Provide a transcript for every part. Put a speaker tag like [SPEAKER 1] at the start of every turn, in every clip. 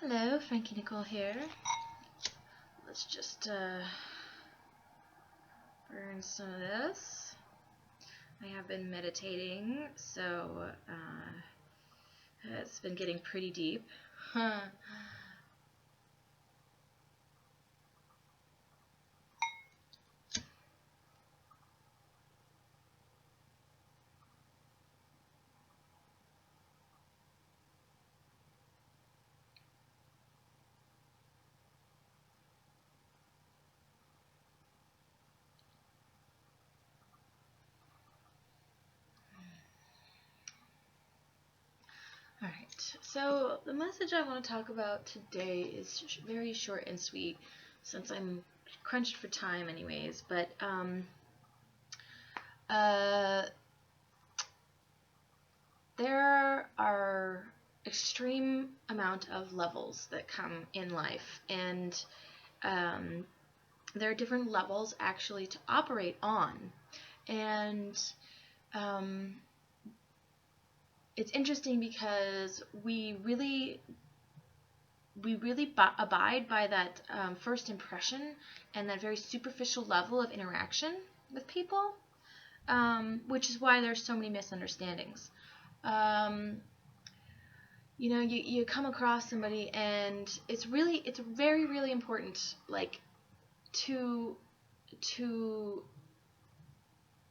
[SPEAKER 1] Hello, Frankie Nicole here. Let's just burn some of this. I have been meditating, so it's been getting pretty deep. Alright, so the message I want to talk about today is very short and sweet, since I'm crunched for time anyways, but there are extreme amount of levels that come in life, and there are different levels actually to operate on, and it's interesting because we really abide by that first impression and that very superficial level of interaction with people, which is why there's so many misunderstandings. You come across somebody, and it's very, really important, like, to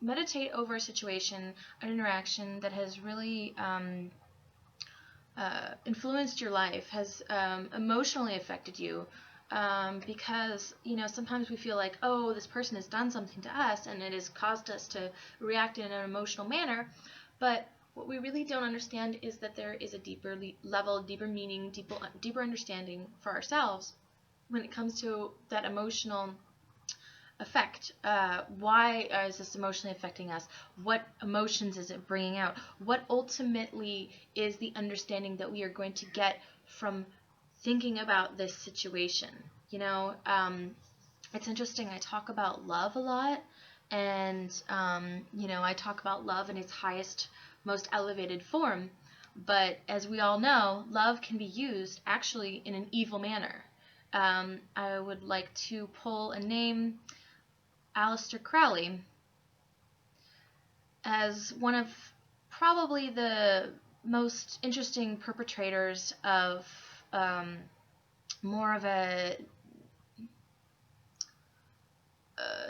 [SPEAKER 1] meditate over a situation, an interaction that has really influenced your life, has emotionally affected you, because sometimes we feel like, oh, this person has done something to us and it has caused us to react in an emotional manner, but what we really don't understand is that there is a deeper level, deeper meaning, deeper understanding for ourselves when it comes to that emotional effect. Why is this emotionally affecting us? What emotions is it bringing out? What ultimately is the understanding that we are going to get from thinking about this situation? It's interesting. I talk about love a lot, and I talk about love in its highest, most elevated form. But as we all know, love can be used actually in an evil manner. I would like to pull a name, Aleister Crowley, as one of probably the most interesting perpetrators of more of a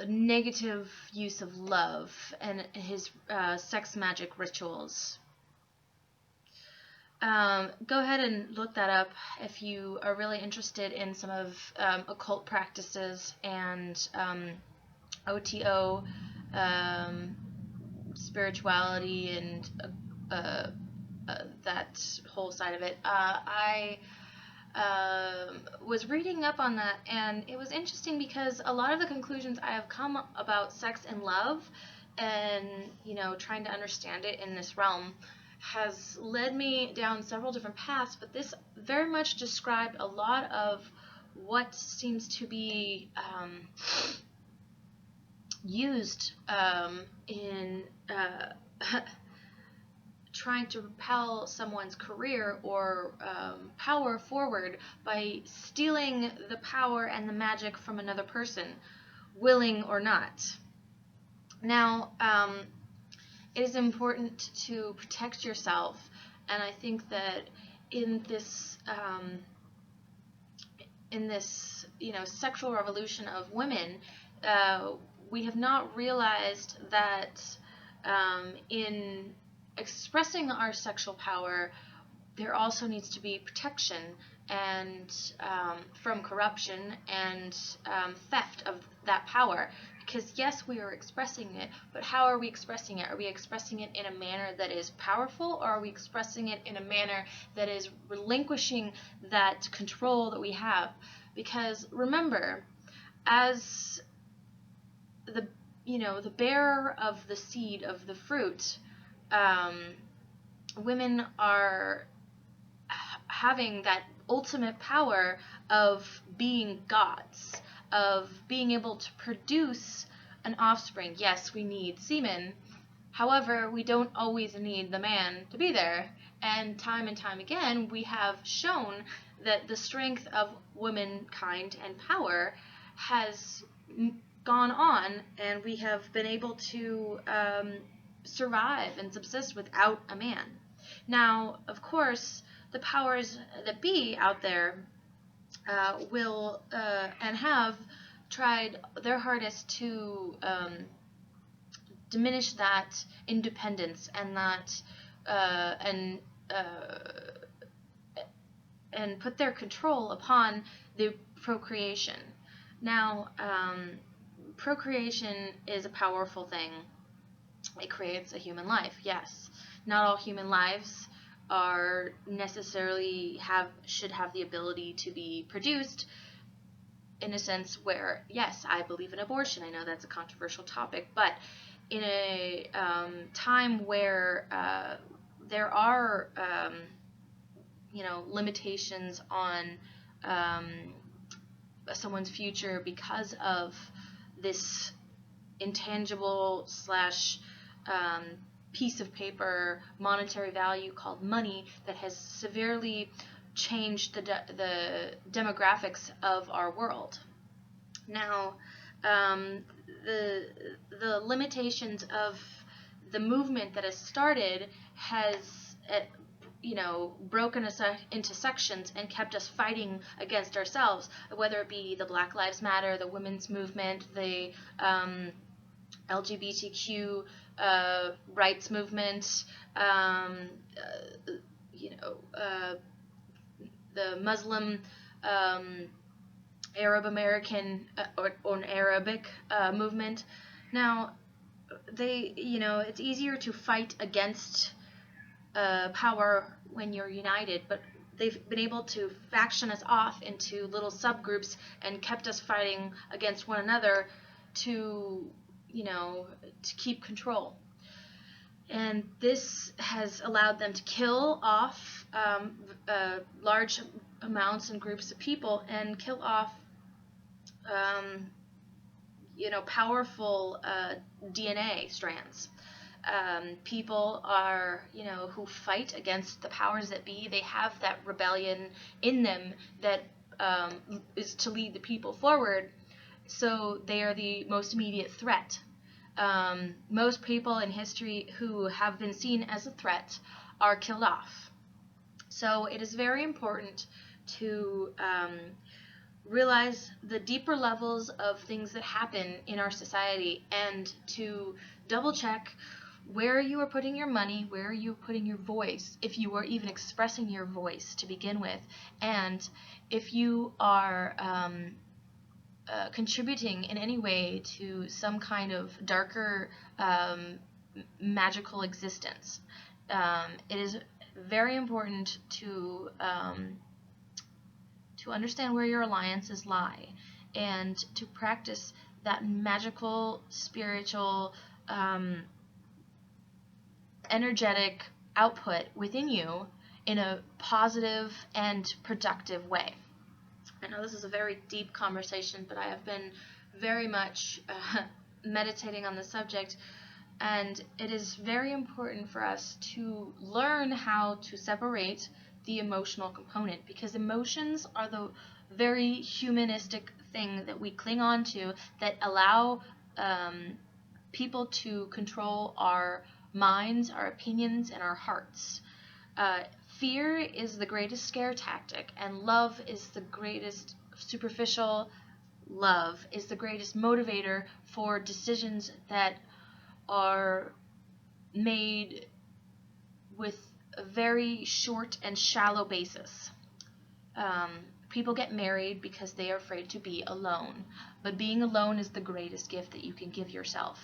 [SPEAKER 1] negative use of love and his sex magic rituals. Go ahead and look that up if you are really interested in some of occult practices and OTO, spirituality, and that whole side of it. I was reading up on that, and it was interesting because a lot of the conclusions I have come about sex and love, and trying to understand it in this realm, has led me down several different paths, but this very much described a lot of what seems to be used in trying to propel someone's career or power forward by stealing the power and the magic from another person, willing or not. Now, it is important to protect yourself, and I think that in this sexual revolution of women, we have not realized that in expressing our sexual power, there also needs to be protection and from corruption and theft of that power. Because yes, we are expressing it, but how are we expressing it? Are we expressing it in a manner that is powerful, or are we expressing it in a manner that is relinquishing that control that we have? Because remember, as the bearer of the seed of the fruit, women are having that ultimate power of being gods, of being able to produce an offspring. Yes, we need semen. However, we don't always need the man to be there. And time again, we have shown that the strength of womankind and power has gone on, and we have been able to survive and subsist without a man. Now, of course, the powers that be out there will and have tried their hardest to diminish that independence and that and put their control upon the procreation. Now, procreation is a powerful thing. It creates a human life, yes. Not all human lives are necessarily should have the ability to be produced, in a sense where, yes, I believe in abortion. I know that's a controversial topic, but in a time where there are limitations on someone's future because of this intangible / piece of paper monetary value called money that has severely changed the demographics of our world. Now, the limitations of the movement that has started has broken us into sections and kept us fighting against ourselves, whether it be the Black Lives Matter, the women's movement, the LGBTQ rights movement, the Muslim Arab American or Arabic movement. Now, it's easier to fight against power when you're united, but they've been able to faction us off into little subgroups and kept us fighting against one another to keep control. And this has allowed them to kill off large amounts and groups of people and kill off powerful DNA strands. People are, who fight against the powers that be, they have that rebellion in them that is to lead the people forward, so they are the most immediate threat. Most people in history who have been seen as a threat are killed off. So it is very important to realize the deeper levels of things that happen in our society and to double check where you are putting your money, where are you putting your voice, if you are even expressing your voice to begin with, and if you are contributing in any way to some kind of darker magical existence. It is very important to understand where your alliances lie and to practice that magical, spiritual, energetic output within you in a positive and productive way. I know this is a very deep conversation, but I have been very much meditating on the subject, and it is very important for us to learn how to separate the emotional component, because emotions are the very humanistic thing that we cling on to that allow people to control our minds, our opinions, and our hearts. Fear is the greatest scare tactic, and love is the greatest superficial love, is the greatest motivator for decisions that are made with a very short and shallow basis. People get married because they are afraid to be alone, but being alone is the greatest gift that you can give yourself.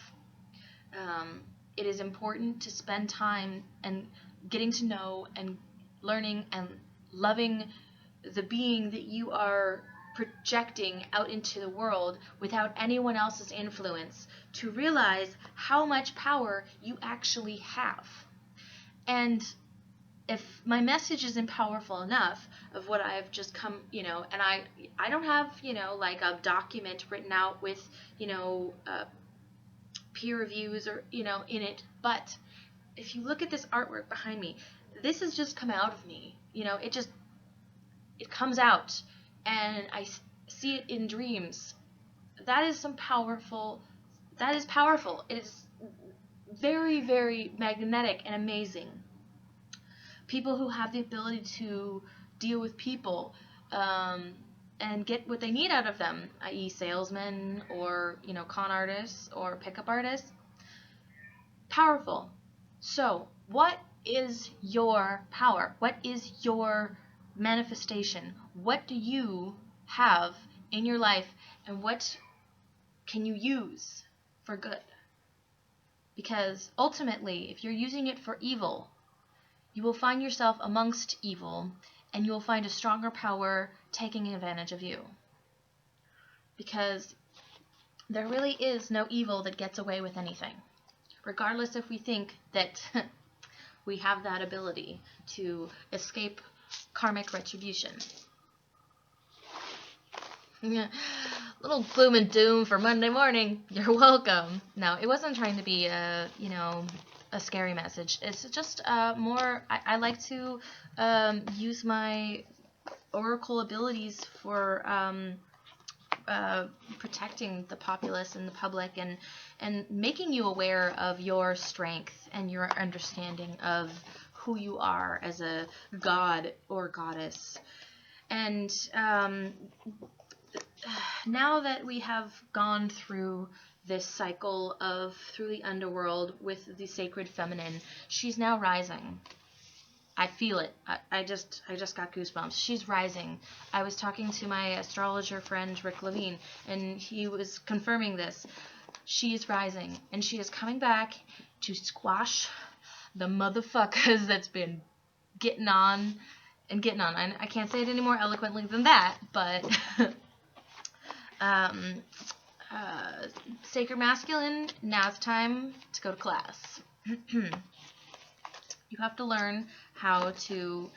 [SPEAKER 1] It is important to spend time and getting to know and learning and loving the being that you are projecting out into the world without anyone else's influence, to realize how much power you actually have. And if my message isn't powerful enough of what I've just come, and I don't have, like a document written out with, peer reviews or, in it, but if you look at this artwork behind me, this has just come out of me. It comes out, and I see it in dreams. That is powerful. It is very, very magnetic and amazing. People who have the ability to deal with people, and get what they need out of them, i.e. salesmen or, con artists or pickup artists. Powerful. So, what is your power? What is your manifestation? What do you have in your life, and what can you use for good? Because ultimately, if you're using it for evil, you will find yourself amongst evil, and you will find a stronger power taking advantage of you. Because there really is no evil that gets away with anything, regardless if we think that we have that ability to escape karmic retribution. Little gloom and doom for Monday morning. You're welcome. No, it wasn't trying to be a scary message. It's just more, I like to use my oracle abilities for protecting the populace and the public, and making you aware of your strength and your understanding of who you are as a god or goddess. And now that we have gone through this cycle through the underworld with the sacred feminine, she's now rising. I feel it. I just got goosebumps. She's rising. I was talking to my astrologer friend Rick Levine, and he was confirming this. She is rising, and she is coming back to squash the motherfuckers that's been getting on and getting on. I can't say it any more eloquently than that, but Sacred Masculine, now it's time to go to class. You have to learn how to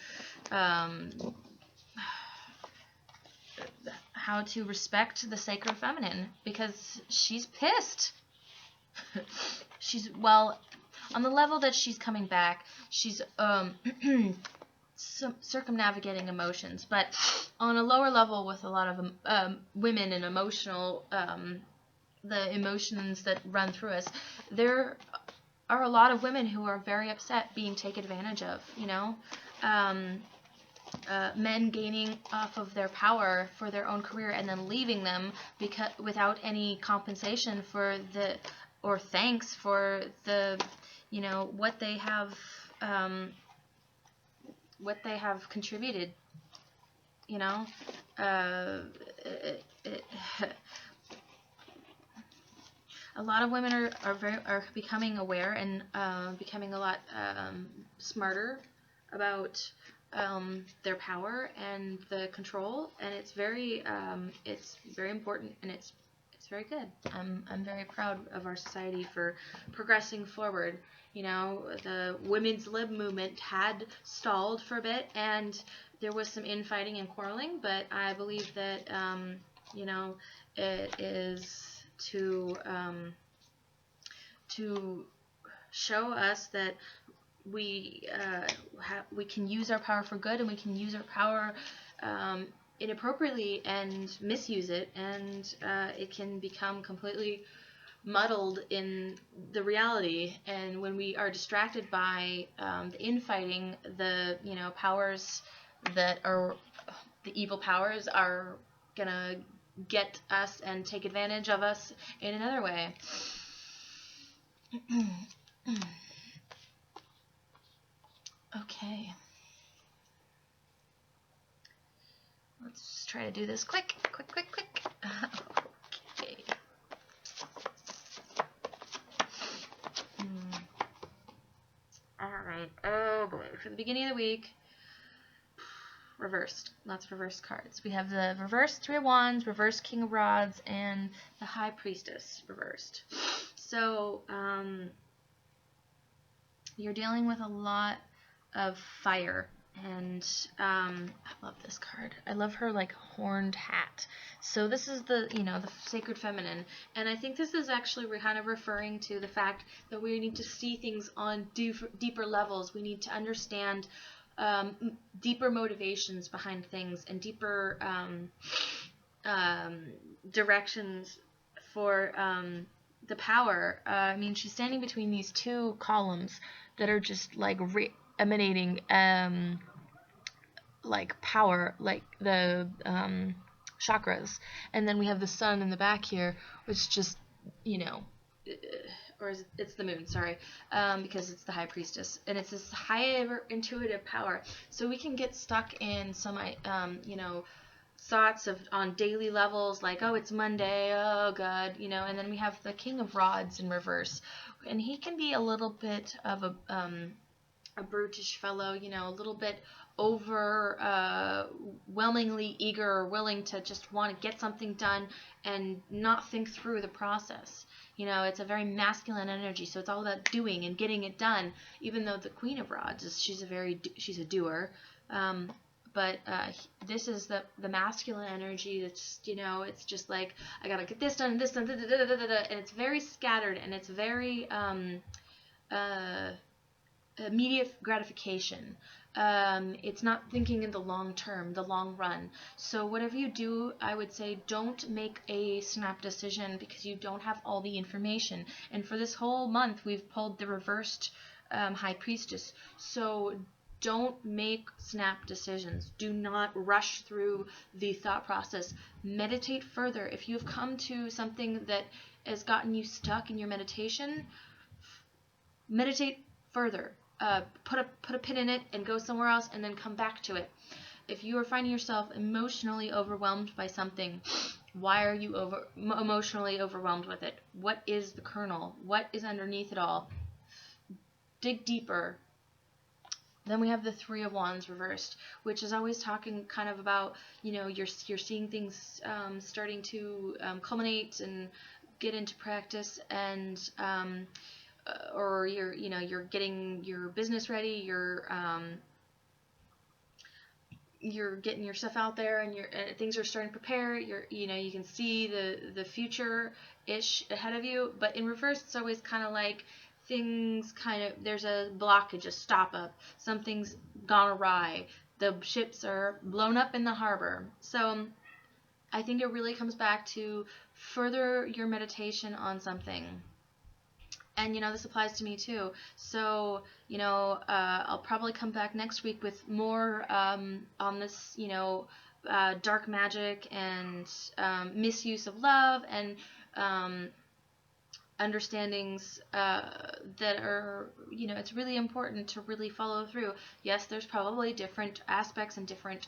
[SPEAKER 1] respect the sacred feminine, because she's pissed. On the level that she's coming back, she's circumnavigating emotions, but on a lower level with a lot of women and emotional, the emotions that run through us, there are a lot of women who are very upset being taken advantage of, men gaining off of their power for their own career and then leaving them without any compensation or thanks for the, what they have contributed, a lot of women are becoming aware and becoming a lot smarter about their power and the control, and it's very important, and it's very good. I'm very proud of our society for progressing forward. The women's lib movement had stalled for a bit, and there was some infighting and quarreling, but I believe that it is to show us that we can use our power for good, and we can use our power inappropriately and misuse it, and it can become completely muddled in the reality. And when we are distracted by the infighting, the powers that are the evil powers are gonna get us and take advantage of us in another way. Okay. Let's try to do this quick. Okay. Alright. Oh boy. For the beginning of the week, reversed. Lots of reversed cards. We have the reversed Three of Wands, reversed King of Rods, and the High Priestess reversed. So, you're dealing with a lot of fire And I love this card. I love her like horned hat. So this is the, the sacred feminine, and I think this is actually kind of referring to the fact that we need to see things on deeper levels. We need to understand deeper motivations behind things and deeper directions for the power. I mean, she's standing between these two columns that are just like emanating like power, like the chakras, and then we have the sun in the back here, which just, or it's the moon, sorry, because it's the high priestess, and it's this high intuitive power. So we can get stuck in some, thoughts of on daily levels, like, oh, it's Monday, oh god, and then we have the King of Rods in reverse, and he can be a little bit of a brutish fellow, a little bit overwhelmingly eager or willing to just want to get something done and not think through the process. It's a very masculine energy, so it's all about doing and getting it done. Even though the Queen of Rods she's a doer, but this is the masculine energy. That's it's just like, I gotta get this done, and it's very scattered, and it's very immediate gratification. It's not thinking in the long term, the long run. So whatever you do, I would say don't make a snap decision because you don't have all the information. And for this whole month, we've pulled the reversed High Priestess. So don't make snap decisions. Do not rush through the thought process. Meditate further. If you've come to something that has gotten you stuck in your meditation, meditate further. Put a pin in it and go somewhere else, and then come back to it. If you are finding yourself emotionally overwhelmed by something, why are you emotionally overwhelmed with it? What is the kernel? What is underneath it all? Dig deeper. Then we have the Three of Wands reversed, which is always talking kind of about, you're seeing things starting to culminate and get into practice, and or you're getting your business ready, you're getting your stuff out there, and things are starting to prepare. You can see the future ish ahead of you. But in reverse, it's always kind of like things there's a blockage, a stop up, something's gone awry, the ships are blown up in the harbor. So I think it really comes back to further your meditation on something. And this applies to me too. So I'll probably come back next week with more on this, dark magic and misuse of love, and understandings that are, it's really important to really follow through. Yes, there's probably different aspects and different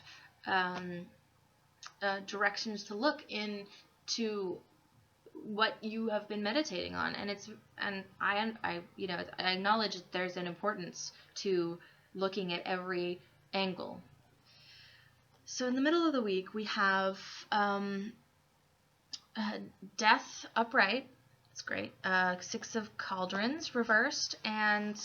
[SPEAKER 1] directions to look into what you have been meditating on, and I acknowledge that there's an importance to looking at every angle. So in the middle of the week, we have Death upright. It's great. Six of Cauldrons reversed, and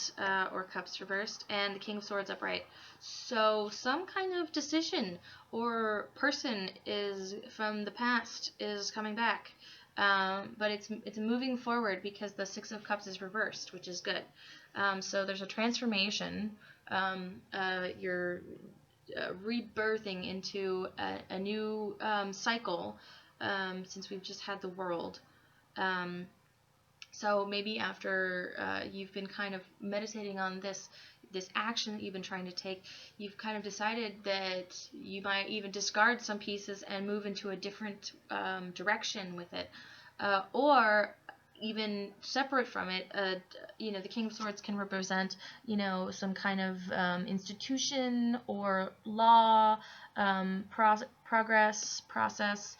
[SPEAKER 1] or Cups reversed, and the King of Swords upright. So some kind of decision or person is from the past is coming back. But it's moving forward because the Six of Cups is reversed, which is good. So there's a transformation. You're rebirthing into a new cycle, since we've just had the world. So maybe after you've been kind of meditating on this action that you've been trying to take, you've kind of decided that you might even discard some pieces and move into a different direction with it, or even separate from it. The King of Swords can represent, some kind of institution or law, progress, process.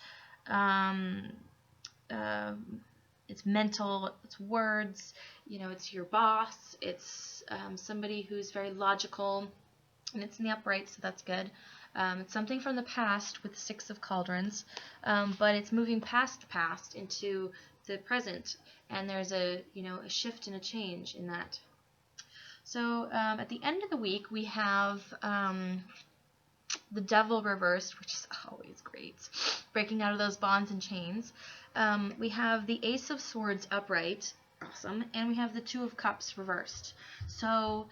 [SPEAKER 1] It's mental, it's words, it's your boss, it's somebody who's very logical, and it's in the upright, so that's good. It's something from the past with the Six of Cauldrons, but it's moving past the past into the present, and there's a shift and a change in that. So at the end of the week, we have the Devil reversed, which is always great, breaking out of those bonds and chains. We have the Ace of Swords upright, awesome, and we have the Two of Cups reversed. So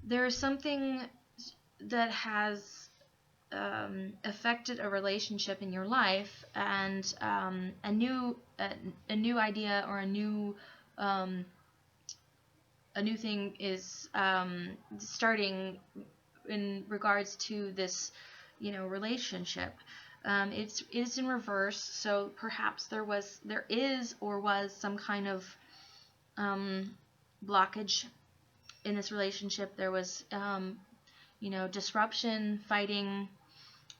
[SPEAKER 1] there is something that has affected a relationship in your life, and a new idea or a new thing is starting in regards to this, relationship. It is in reverse, so perhaps there is or was some kind of blockage in this relationship. There was disruption, fighting,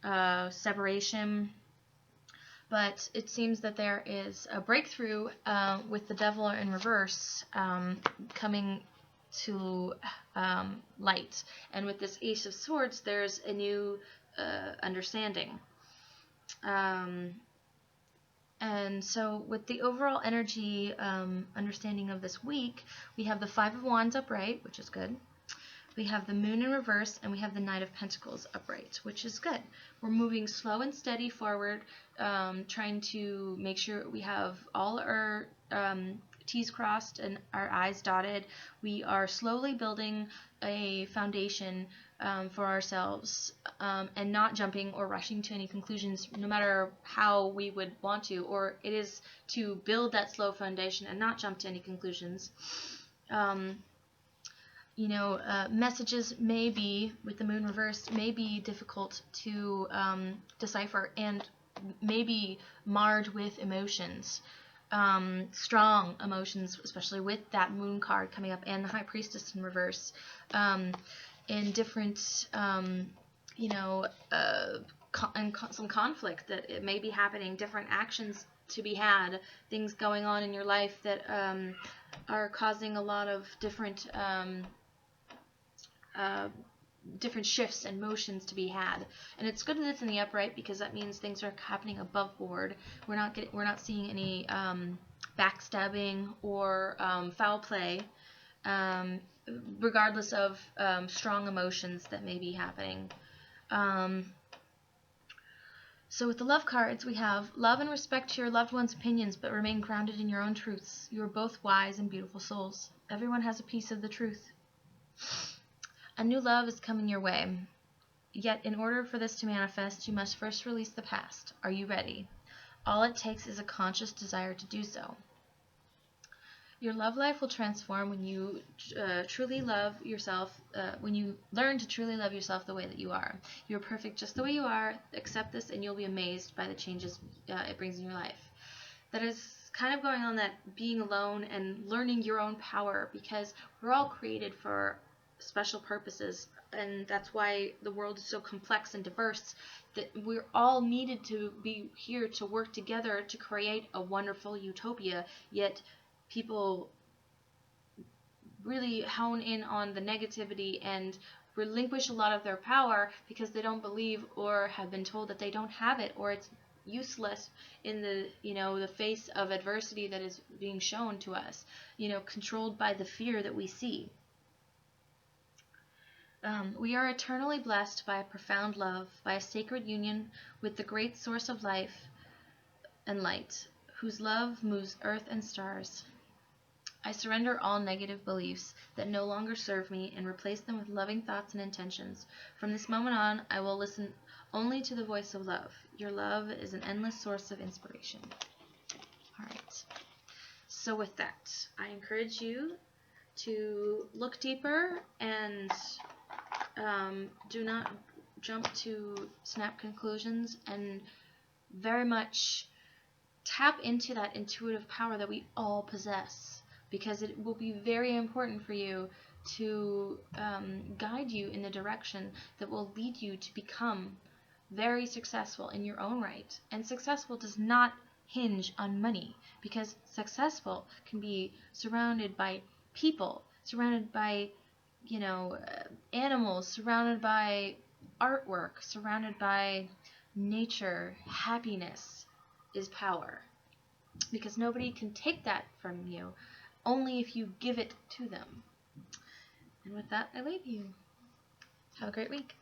[SPEAKER 1] separation. But it seems that there is a breakthrough with the Devil in reverse coming to light. And with this Ace of Swords, there's a new understanding. And so with the overall energy understanding of this week, we have the Five of Wands upright, which is good. We have the Moon in reverse, and we have the Knight of Pentacles upright, which is good. We're moving slow and steady forward, trying to make sure we have all our T's crossed and our I's dotted. We are slowly building a foundation for ourselves, and not jumping or rushing to any conclusions, no matter how we would want to, or it is to build that slow foundation and not jump to any conclusions. Messages may be, with the Moon reversed, may be difficult to decipher and may be marred with emotions, strong emotions, especially with that Moon card coming up and the High Priestess in reverse, and different, some conflict that it may be happening, different actions to be had, things going on in your life that are causing a lot of different different shifts and motions to be had. And it's good that it's in the upright, because that means things are happening above board. We're not seeing any backstabbing or foul play, regardless of strong emotions that may be happening. So with the love cards, we have love and respect your loved one's opinions, but remain grounded in your own truths. You are both wise and beautiful souls. Everyone has a piece of the truth. A new love is coming your way. Yet in order for this to manifest, you must first release the past. Are you ready? All it takes is a conscious desire to do so. Your love life will transform when you truly love yourself, when you learn to truly love yourself the way that you are. You're perfect just the way you are. Accept this and you'll be amazed by the changes it brings in your life. That is kind of going on that being alone and learning your own power, because we're all created for special purposes, and that's why the world is so complex and diverse, that we're all needed to be here to work together to create a wonderful utopia. Yet people really hone in on the negativity and relinquish a lot of their power because they don't believe or have been told that they don't have it, or it's useless in the the face of adversity that is being shown to us, controlled by the fear that we see. We are eternally blessed by a profound love, by a sacred union with the great source of life and light, whose love moves earth and stars. I surrender all negative beliefs that no longer serve me and replace them with loving thoughts and intentions. From this moment on, I will listen only to the voice of love. Your love is an endless source of inspiration. All right. So with that, I encourage you to look deeper and do not jump to snap conclusions, and very much tap into that intuitive power that we all possess, because it will be very important for you to guide you in the direction that will lead you to become very successful in your own right. And successful does not hinge on money, because successful can be surrounded by people, surrounded by animals, surrounded by artwork, surrounded by nature. Happiness is power, because nobody can take that from you, only if you give it to them. And with that, I leave you. Have a great week.